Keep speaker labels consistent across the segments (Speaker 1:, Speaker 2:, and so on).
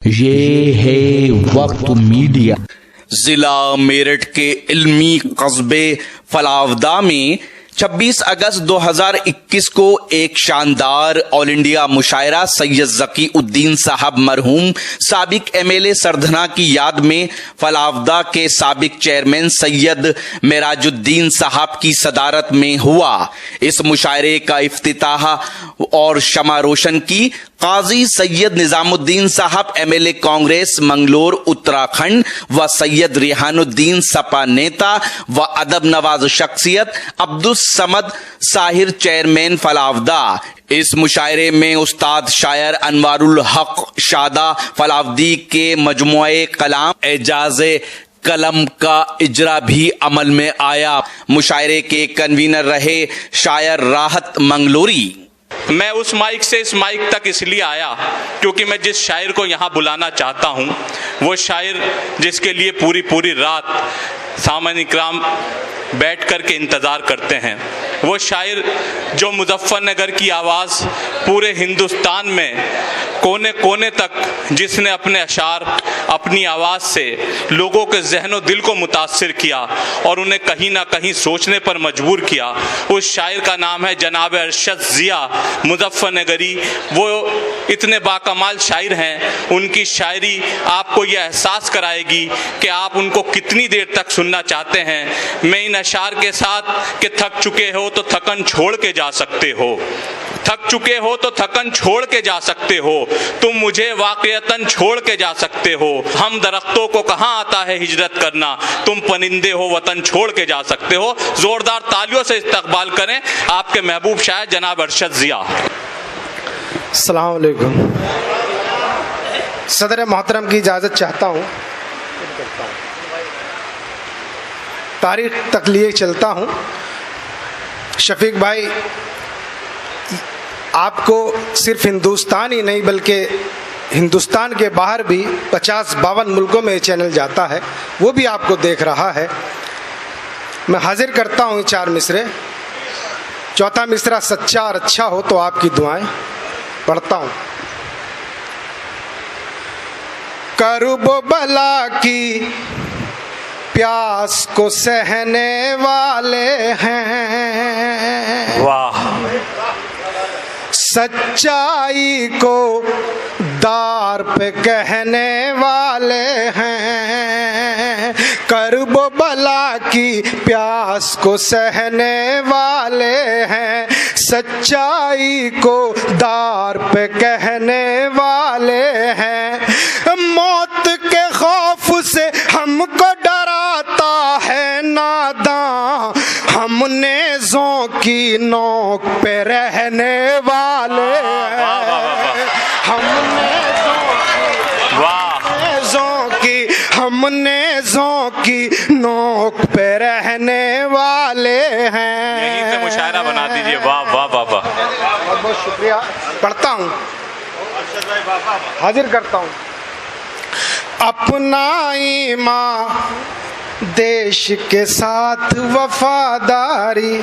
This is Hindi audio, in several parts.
Speaker 1: ये है वक्त मीडिया।
Speaker 2: जिला मेरठ के इल्मी कस्बे फलावदा में 26 अगस्त 2021 को एक शानदार ऑल इंडिया मुशायरा सैयद जकी उद्दीन साहब मरहूम साबिक एमएलए सरधना की याद में फलावदा के साबिक चेयरमैन सैयद मेराजुद्दीन साहब की सदारत में हुआ। इस मुशायरे का इफ्तिताह और शमा रोशन की काजी सैयद निजामुद्दीन साहब एमएलए कांग्रेस मंगलोर उत्तराखंड व सैयद रेहानुद्दीन सपा नेता व अदब नवाज शख्सियत अब्दुल समद साहिर चेयरमैन फलावदा। इस मुशायरे में उस्ताद शायर अनवारुल हक शादा फलावदी के मजमुए कलाम एजाज़े कलम का इजरा भी अमल में आया। मुशायरे के कन्वीनर रहे शायर राहत मंगलोरी।
Speaker 3: मैं उस माइक से इस माइक तक इसलिए आया क्योंकि मैं जिस शायर को यहाँ बुलाना चाहता हूँ वो शायर जिसके लिए पूरी रात सामन इकराम बैठ कर के इंतज़ार करते हैं, वो शायर जो मुजफ्फरनगर की आवाज़ पूरे हिंदुस्तान में कोने कोने तक जिसने अपने अशार अपनी आवाज़ से लोगों के ज़हन दिल को मुतासिर किया और उन्हें कहीं ना कहीं सोचने पर मजबूर किया, उस शायर का नाम है जनाब अरशद ज़िया मुजफ्फरनगरी। वो इतने बाकमाल शायर हैं, उनकी शायरी आपको यह एहसास कराएगी कि आप उनको कितनी देर तक सुनना चाहते हैं। मैं इन अशार के साथ कि थक चुके हो तो थकन छोड़ के जा सकते हो, थक चुके हो तो थकन छोड़ के जा सकते हो, तुम मुझे वाक़यतन छोड़ के जा सकते हो। हम दरख्तों को कहाँ आता है हिजरत करना, तुम परिंदे हो वतन छोड़ के जा सकते हो। जोरदार तालियों से इस्तकबाल करें आपके महबूब शायर जनाब अरशद ज़िया।
Speaker 4: अस्सलाम वालेकुम। सदर मोहतरम की इजाज़त चाहता हूँ, तारीख तक लिए चलता हूँ। शफीक भाई, आपको सिर्फ हिंदुस्तान ही नहीं बल्कि हिंदुस्तान के बाहर भी 50-52 मुल्कों में चैनल जाता है, वो भी आपको देख रहा है। मैं हाजिर करता हूँ 4 मिसरे। चौथा मिसरा सच्चा और अच्छा हो तो आपकी दुआएं पढ़ता हूँ। करुब बला की प्यास को सहने वाले हैं,
Speaker 3: वाह।
Speaker 4: सच्चाई को दार पे कहने वाले हैं, कर्ब बला की प्यास को सहने वाले हैं, सच्चाई को दार पे कहने वाले हैं। मौत के खौफ से हमको डराता है नादां, हम नेज़ों की नोक पे रहने वाले हैं, हम नेज़ों की नोक पे रहने वाले हैं।
Speaker 3: यहीं से मुशायरा बना दीजिए। वाह वाह वाह वाह,
Speaker 4: बहुत बहुत शुक्रिया। पढ़ता हूँ, हाजिर करता हूँ। अपना ईमान देश के साथ वफादारी,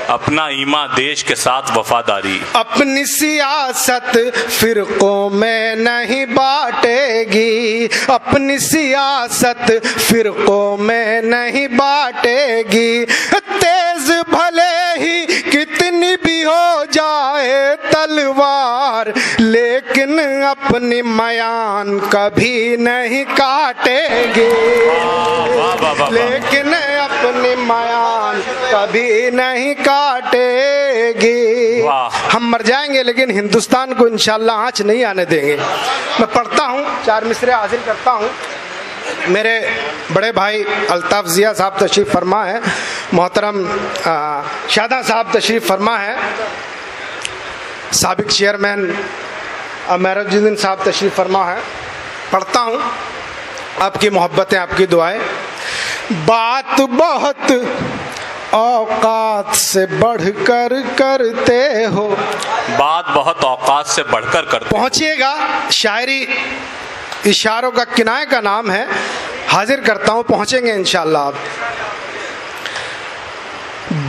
Speaker 3: अपना ईमान देश के साथ वफादारी,
Speaker 4: अपनी सियासत फिरकों में नहीं बांटेगी, अपनी सियासत फिरकों में नहीं बांटेगी। तेज भले ही कितनी भी हो जाए तलवार, लेकिन अपनी मयान कभी नहीं काटेगी, लेकिन अपनी मयान कभी नहीं काटेगी। हम मर जाएंगे लेकिन हिंदुस्तान को इंशाल्लाह आँच नहीं आने देंगे। मैं पढ़ता हूँ, 4 मिसरे हाजिर करता हूँ। मेरे बड़े भाई अल्ताफ ज़िया साहब तशरीफ़ फरमा है, मोहतरम शादा साहब तशरीफ़ फरमा है, साबिक चेयरमैन मेराजुद्दीन साहब तशरीफ़ फरमा है। पढ़ता हूँ, आपकी मोहब्बतें आपकी दुआएं। बात बहुत औकात से बढ़कर करते हो, बात
Speaker 3: बहुत औकात से बढ़कर करते
Speaker 4: पहुँचिएगा। शायरी इशारों का किनाए का नाम है। हाजिर करता हूँ, पहुँचेंगे इंशाल्लाह आप।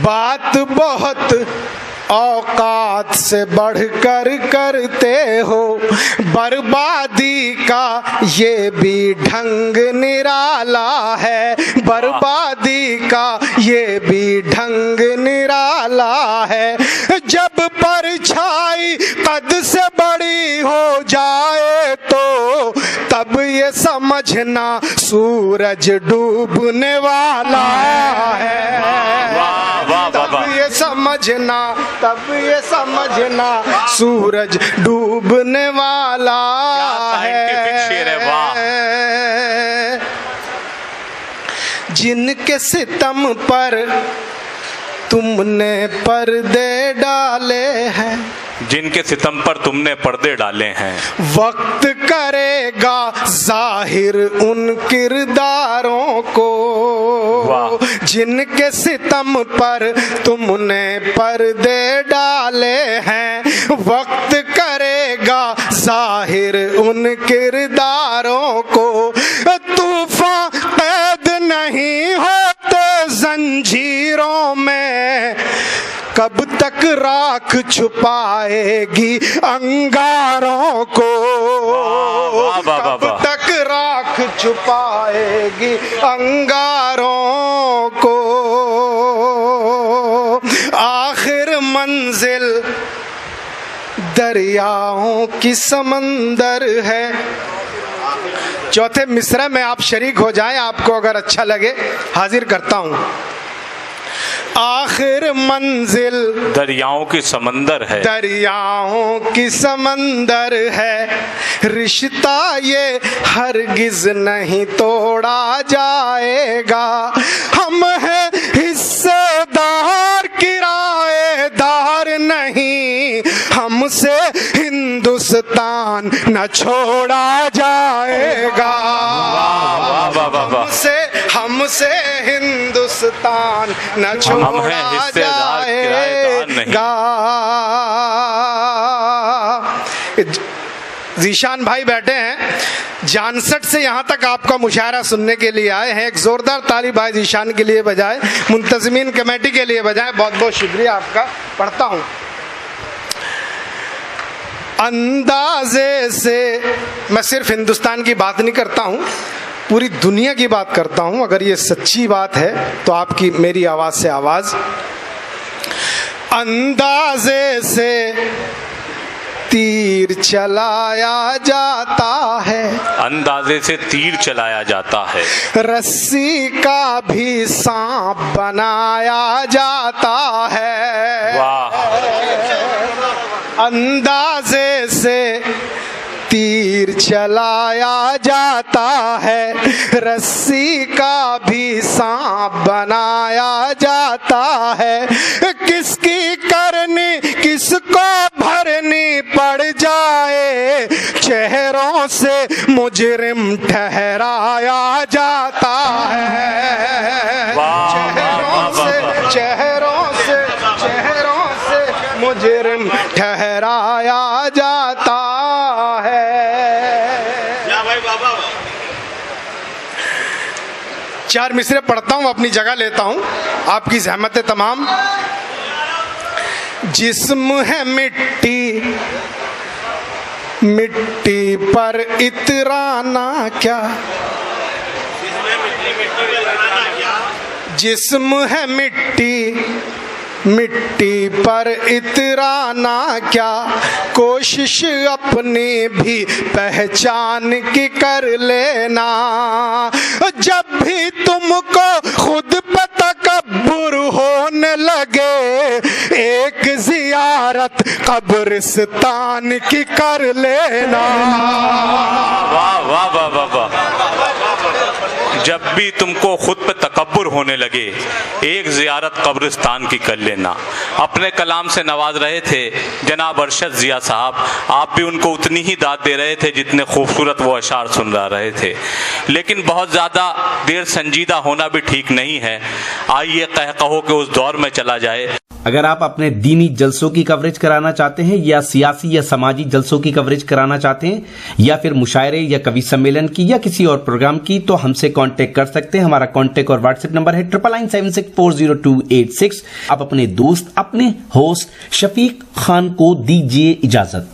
Speaker 4: बात बहुत औकात से बढ़कर करते हो बर्बादी का ये भी ढंग निराला है, बर्बादी का ये भी ढंग निराला है। जब परछाई कद से बड़ी हो जाए तो तब ये समझना सूरज डूबने वाला है। तब ये समझना, तब ये समझना सूरज डूबने वाला है। जिनके सितम पर तुमने पर्दे डाले हैं,
Speaker 3: जिनके सितम पर तुमने पर्दे डाले हैं,
Speaker 4: वक्त करेगा जाहिर उन किरदारों को। जिनके सितम पर तुमने पर्दे डाले हैं, वक्त करेगा जाहिर उन किरदारों को। तूफान कैद नहीं होते जंजीरों में, कब तक राख छुपाएगी अंगारों को। कब तक राख छुपाएगी अंगारों को। आखिर मंजिल दरियाओं की समंदर है। चौथे मिसरे में आप शरीक हो जाएं, आपको अगर अच्छा लगे हाजिर करता हूं। आखिर मंजिल
Speaker 3: दरियाओं की समंदर है,
Speaker 4: दरियाओं की समंदर है। रिश्ता ये हरगिज नहीं तोड़ा जाएगा। हम हैं हिस्सेदार किराएदार नहीं, हमसे हिंदुस्तान न छोड़ा जाएगा। हमसे हिंदुस्तान न छोड़ा जाएगा। जीशान भाई बैठे हैं, जानसठ से यहाँ तक आपका मुशायरा सुनने के लिए आए हैं। एक जोरदार ताली भाई जीशान के लिए बजाए, मुंतजमीन कमेटी के लिए बजाए। बहुत बहुत शुक्रिया आपका। पढ़ता हूँ। अंदाजे से मैं सिर्फ हिंदुस्तान की बात नहीं करता हूँ, पूरी दुनिया की बात करता हूँ। अगर ये सच्ची बात है तो आपकी मेरी आवाज से आवाज। अंदाजे से तीर चलाया जाता है,
Speaker 3: अंदाजे से तीर चलाया जाता है।
Speaker 4: रस्सी का भी सांप बनाया जाता है।
Speaker 3: वाह।
Speaker 4: अंदाजे से तीर चलाया जाता है, रस्सी का भी सांप बनाया जाता है। किसकी करनी किसको भरनी पड़ जाए, चेहरों से मुजरिम ठहराया जाता है। चेहरों से मुजरिम ठहराया जाता है। चार मिसरे पढ़ता हूं, अपनी जगह लेता हूं, आपकी ज़हमत तमाम। जिस्म है मिट्टी, मिट्टी पर इतराना क्या। जिस्म है मिट्टी, मिट्टी पर इतराना क्या। कोशिश अपनी भी पहचान की कर लेना। जब भी तुमको खुद पे तकब्बुर होने लगे, एक जियारत कब्रिस्तान की कर लेना।
Speaker 3: वाह वाह वाह वाह वाह। जब भी तुमको खुद पे तकब्बुर होने लगे, एक जियारत कब्रिस्तान की कर लेना। अपने कलाम से नवाज रहे थे जनाब अरशद जिया साहब। आप भी उनको उतनी ही दाद दे रहे थे जितने खूबसूरत वो अशार सुन रहे थे। लेकिन बहुत ज़्यादा देर संजीदा होना भी ठीक नहीं है। आइए कहो कि उस दौर में चला जाए।
Speaker 1: अगर आप अपने दीनी जलसों की कवरेज कराना चाहते हैं या सियासी या समाजी जलसों की कवरेज कराना चाहते हैं या फिर मुशायरे या कवि सम्मेलन की या किसी और प्रोग्राम की, तो हमसे कांटेक्ट कर सकते हैं। हमारा कांटेक्ट और व्हाट्सएप नंबर है 9997640286। आप अपने दोस्त, अपने होस्ट शफीक खान को दीजिए इजाजत।